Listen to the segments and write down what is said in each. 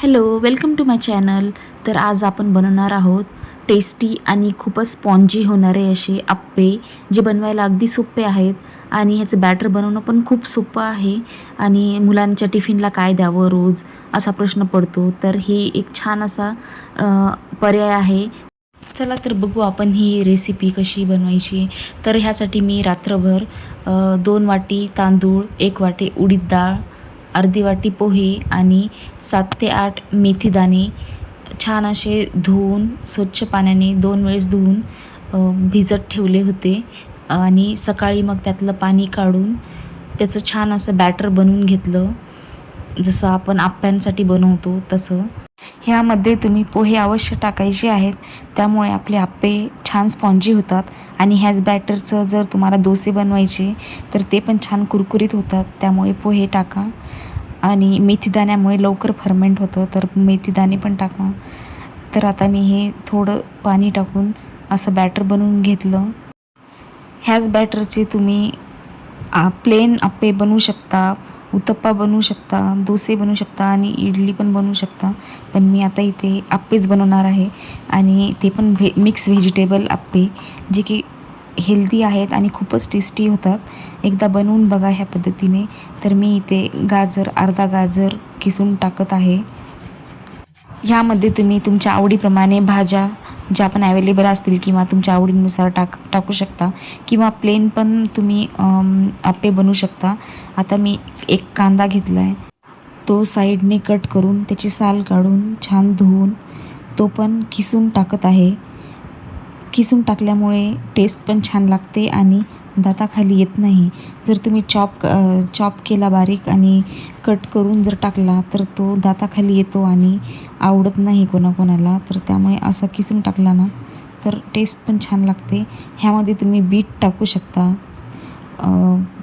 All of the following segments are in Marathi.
Hello, welcome to my channel. तर आज आपण बनवणार आहोत टेस्टी आणि खूपच स्पॉन्जी होणारे असे अप्पे, जे बनवायला अगदी सोपे आहेत आणि ह्याचं बॅटर बनवणं पण खूप सोपं आहे. आणि मुलांच्या टिफिनला काय द्यावं रोज असा प्रश्न पडतो, तर ही एक छान असा पर्याय आहे. चला तर बघू आपण ही रेसिपी कशी बनवायची. तर ह्यासाठी मी रात्रभर 2 वाटी तांदूळ, 1 वाटी उडीद डाळ, अर्धी वाटी पोहे आणि 7 ते 8 मेथीदाणे छान असे धुवून स्वच्छ पाण्याने 2 वेळेस धुवून भिजत ठेवले होते. आणि सकाळी मग त्यातलं पाणी काढून त्याचं छान असं बॅटर बनवून घेतलं, जसं आपण आप्प्यांसाठी बनवतो तसं. ह्यामध्ये तुम्ही पोहे अवश्य टाकायचे आहेत, त्यामुळे आपले आप्पे छान स्पॉन्जी होतात. आणि ह्याच बॅटरचं जर तुम्हाला डोसे बनवायचे तर ते पण छान कुरकुरीत होतात, त्यामुळे पोहे टाका. आणि मेथीदाण्यामुळे लवकर फर्मेंट होतं, तर मेथीदाणे पण टाका. तर आता मी हे थोडं पाणी टाकून असं बॅटर बनवून घेतलं. ह्याच बॅटरचे तुम्ही प्लेन आप्पे बनवू शकता, उत्तप्पा बनवू शकता, डोसे बनवू शकता आणि इडली पण बनवू शकता. पण मी आता इथे आप्पेच बनवणार आहे, आणि ते पण मिक्स व्हेजिटेबल आप्पे, जे की हेल्दी आहेत आणि खूपच टेस्टी होतात. एकदा बनवून बघा ह्या पद्धतीने. तर मी इथे अर्धा गाजर किसून टाकत आहे. ह्यामध्ये तुम्ही तुमच्या आवडीप्रमाणे भाज्या ज्या पण अवेलेबल असतील किंवा तुमच्या आवडीनुसार टाकू शकता, किंवा प्लेन पण तुम्ही आप्पे बनवू शकता. आता मी एक कांदा घेतला आहे, तो साईडने कट करून त्याची साल काढून छान धुवून तो पण किसून टाकत आहे. किसून टाकल्यामुळे टेस्ट पण छान लागते आणि दाताखाली येत नाही. जर तुम्ही चॉप केला बारीक आणि कट करून जर टाकला तर तो दाताखाली येतो आणि आवडत नाही कोणाकोणाला. तर त्यामुळे असा किसून टाकला ना तर टेस्ट पण छान लागते. ह्यामध्ये तुम्ही बीट टाकू शकता,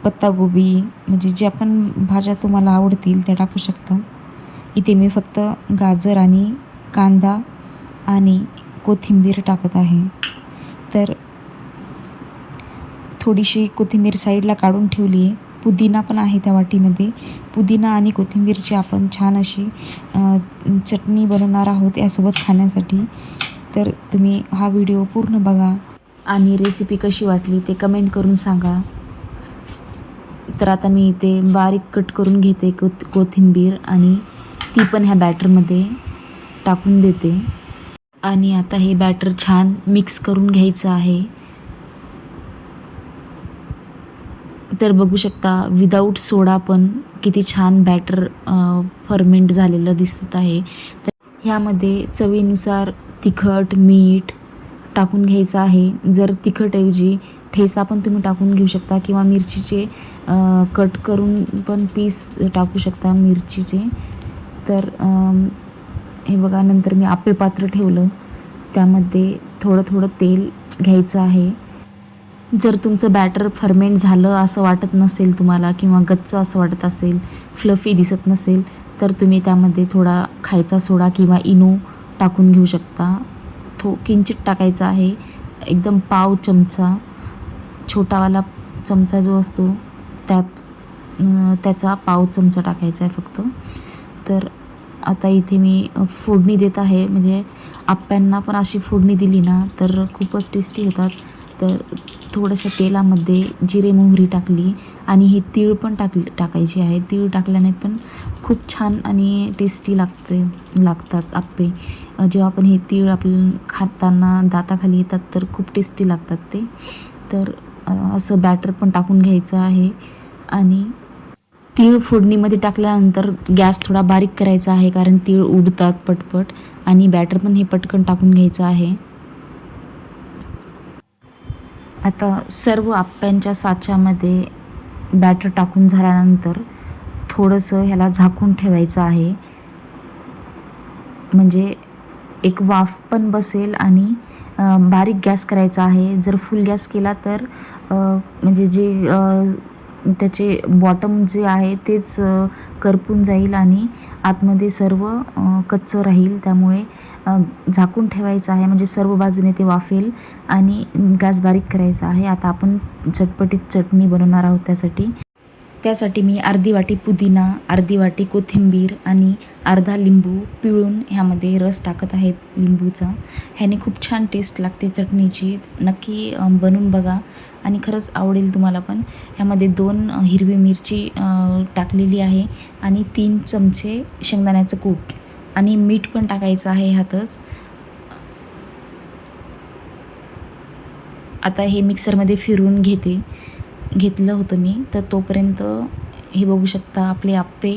पत्तागोबी, म्हणजे ज्या पण भाज्या तुम्हाला आवडतील त्या टाकू शकता. इथे मी फक्त गाजर आणि कांदा आणि कोथिंबीर टाकत आहे. तर थोडीशी कोथिंबीर साईडला काढून ठेवली आहे. पुदिना पण आहे त्या वाटीमध्ये. पुदिना आणि कोथिंबीरची आपण छान अशी चटणी बनवणार आहोत यासोबत खाण्यासाठी. तर तुम्ही हा व्हिडिओ पूर्ण बघा आणि रेसिपी कशी वाटली ते कमेंट करून सांगा. तर आता मी इथे बारीक कट करून घेते कोथिंबीर, आणि ती पण ह्या बॅटरमध्ये टाकून देते. आणि आता हे बॅटर छान मिक्स करून घ्यायचं आहे. तर बघू शकता विदाऊट सोडा पण किती छान बॅटर फर्मेंट झालेलं दिसत आहे. तर ह्यामध्ये चवीनुसार तिखट, मीठ टाकून घ्यायचं आहे. जर तिखटऐवजी ठेचा पण तुम्ही टाकून घेऊ शकता, किंवा मिरचीचे कट करून पण पीस टाकू शकता मिरचीचे. तर हे बघा, नंतर मी आप्पे पात्र ठेवलं, त्यामध्ये थोडं थोडं तेल घ्यायचं आहे. जर तुमचं बॅटर फर्मेंट झालं असं वाटत नसेल तुम्हाला, किंवा गच्च असं वाटत असेल, फ्लफी दिसत नसेल, तर तुम्ही त्यामध्ये थोडा खायचा सोडा किंवा इनो टाकून घेऊ शकता. किंचित टाकायचा आहे, एकदम पाव चमचा, छोटावाला चमचा जो असतो त्याचा पाव चमचा टाकायचा आहे फक्त. तर आता इथे मी फोडणी देत आहे, म्हणजे आप्प्यांना पण अशी फोडणी दिली ना तर खूपच टेस्टी होतात. तर थोड्याशा तेलामध्ये जिरे मोहरी टाकली, आणि हे तीळ पण टाकायची आहे. तीळ टाकल्याने पण खूप छान आणि टेस्टी लागतात आप्पे. जेव्हा पण हे तीळ आपल्याला खाताना दाताखाली येतात तर खूप टेस्टी लागतात ते. तर असं बॅटर पण टाकून घ्यायचं आहे. आणि तीळ फोडणीमध्ये टाकल्यानंतर गॅस थोडा बारीक करायचा आहे, कारण तीळ उडतात पटपट, आणि बॅटर पण हे पटकन टाकून घ्यायचं आहे. आता सर्व आप्प्यांच्या साच्यामध्ये बॅटर टाकून झाल्यानंतर थोडंसं ह्याला झाकून ठेवायचं आहे, म्हणजे एक वाफ पण बसेल. आणि बारीक गॅस करायचा आहे. जर फुल गॅस केला तर म्हणजे त्याचे बॉटम जे आहे तेच करपून जाईल आणि आतमध्ये सर्व कच्चं राहील. त्यामुळे झाकून ठेवायचं आहे, म्हणजे सर्व बाजूने ते वाफेल. आणि गॅस बारीक करायचा आहे. आता आपण चटपटीत चटणी बनवणार आहोत त्यासाठी. त्यासाठी मी अर्धी वाटी पुदिना, अर्धी वाटी कोथिंबीर आणि अर्धा लिंबू पिळून ह्यामध्ये रस टाकत आहे लिंबूचा. ह्याने खूप छान टेस्ट लागते चटणीची. नक्की बनवून बघा आणि खरंच आवडेल तुम्हाला पण. ह्यामध्ये 2 हिरवी मिरची टाकलेली आहे आणि 3 चमचे शेंगदाण्याचं कूट आणि मीठ पण टाकायचं आहे ह्यातच. आता हे मिक्सरमध्ये फिरवून घेतलं होतं मी. तर तोपर्यंत हे बघू शकता आपले आप्पे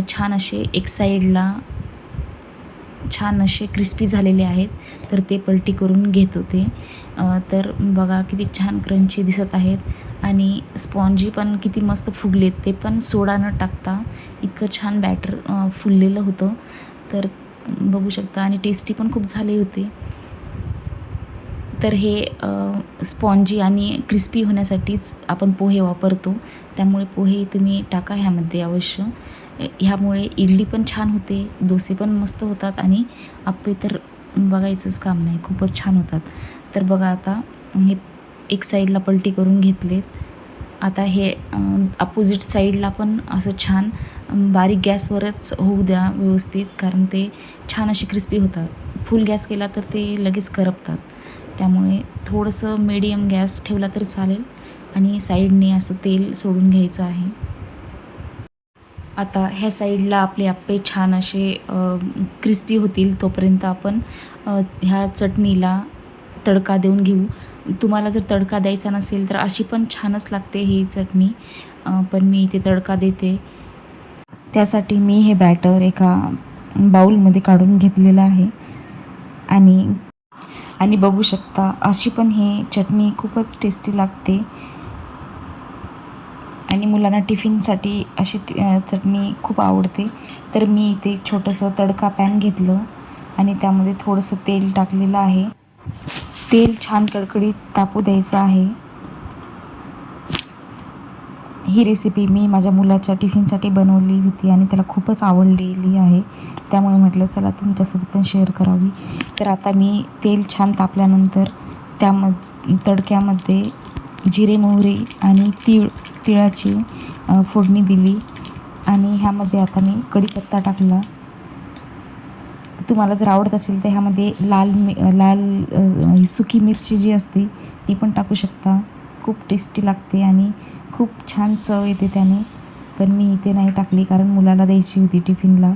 छान असे एक साईडला छान असे क्रिस्पी झालेले आहेत. तर ते पलटी करून घेत होते. तर बघा किती छान क्रंची दिसत आहेत आणि स्पॉन्जी पण किती मस्त फुगलेत. ते पण सोडा न टाकता इतकं छान बॅटर फुललेलं होतं. तर बघू शकता आणि टेस्टी पण खूप झाले होते. तर हे स्पॉन्जी आणि क्रिस्पी होण्यासाठीच आपण पोहे वापरतो. त्यामुळे पोहे तुम्ही टाका ह्यामध्ये अवश्य. ह्यामुळे इडली पण छान होते, डोसे पण मस्त होतात आणि आप्पे तर बघायचंच काम नाही, खूपच छान होतात. तर बघा आता हे एक साईडला पलटी करून घेतलेत. आता हे अपोजिट साईडला पण असं छान बारीक गॅसवरच होऊ द्या व्यवस्थित, कारण ते छान असे क्रिस्पी होतात. फुल गॅस केला तर ते लगेच करपतात. त्यामुळे थोडंसं मीडियम गॅस ठेवला तरी चालेल आणि साईडने असं तेल सोडून घ्यायचं आहे. आता ह्या साईडला आपले आप्पे छान असे क्रिस्पी होतील तोपर्यंत आपण ह्या चटणीला तडका देऊन घेऊ. तुम्हाला जर तडका द्यायचा नसेल तर अशी पण छानच लागते ही चटणी. पण मी इथे तडका देते. त्यासाठी मी हे बॅटर एका बाऊलमध्ये काढून घेतलेलं आहे आणि बघू शकता अशी पण ही चटणी खूपच टेस्टी लागते आणि मुलांना टिफिनसाठी अशी चटणी खूप आवडते. तर मी इथे एक छोटंसं तडका पॅन घेतलं आणि त्यामध्ये थोडंसं तेल टाकलेलं आहे. तेल छान कडकडीत तापू द्यायचं आहे. ही रेसिपी मी माझ्या मुलाच्या टिफिनसाठी बनवली होती आणि त्याला खूपच आवडलेली आहे. त्यामुळे म्हटलं चला तुमच्यासोबत पण शेअर करावी. तर आता मी तेल छान तापल्यानंतर तडक्यामध्ये जिरे, मोहरी आणि तिळाची फोडणी दिली आणि ह्यामध्ये आता मी कढीपत्ता टाकला. तुम्हाला जर आवडत असेल तर ह्यामध्ये लाल सुकी मिरची जी असते ती पण टाकू शकता. खूप टेस्टी लागते आणि खूप छान चव येते त्याने. पण मी इथे नाही टाकली कारण मुलाला द्यायची होती टिफिनला,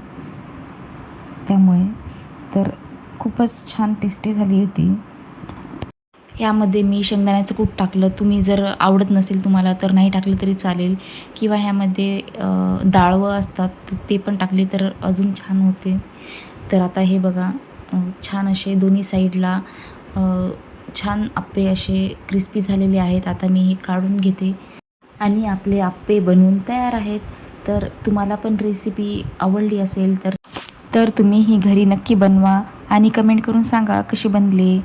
त्यामुळे. तर खूपच छान टेस्टी झाली होती. ह्यामध्ये मी शेंगदाण्याचं कूट टाकलं. तुम्ही जर आवडत नसेल तुम्हाला तर नाही टाकलं तरी चालेल, किंवा ह्यामध्ये डाळवं असतात ते पण टाकले तर अजून छान होते. तर आता हे बघा छान असे दोन्ही साईडला छान आप्पे असे क्रिस्पी झालेले आहेत. आता मी हे काढून घेते आणि आपले आप्पे बनवून तयार आहेत. तर तुम्हाला पण रेसिपी आवडली असेल तर तुम्ही ही घरी नक्की बनवा आणि कमेंट करून सांगा कशी बनले.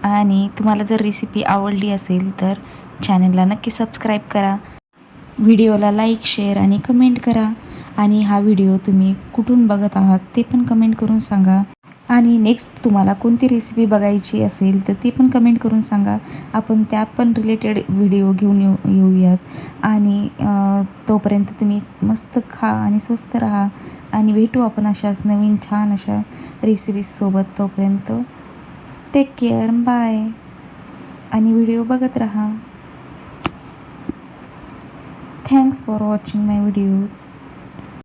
आणि तुम्हाला जर रेसिपी आवडली असेल तर चॅनलला नक्की सबस्क्राईब करा. व्हिडिओला लाईक, शेअर आणि कमेंट करा. आणि हा व्हिडिओ तुम्ही कुठून बघत आहात ते पण कमेंट करून सांगा. आणि नेक्स्ट तुम्हाला कोणती रेसिपी बघायची असेल तर ती पण कमेंट करून सांगा. आपण त्या पण रिलेटेड व्हिडिओ घेऊन येऊयात. आणि तोपर्यंत तुम्ही मस्त खा आणि स्वस्त राहा आणि भेटू आपण अशाच नवीन छान अशा रेसिपीजसोबत. तोपर्यंत टेक केअर, बाय. आणि व्हिडिओ बघत राहा. Thanks for watching my videos.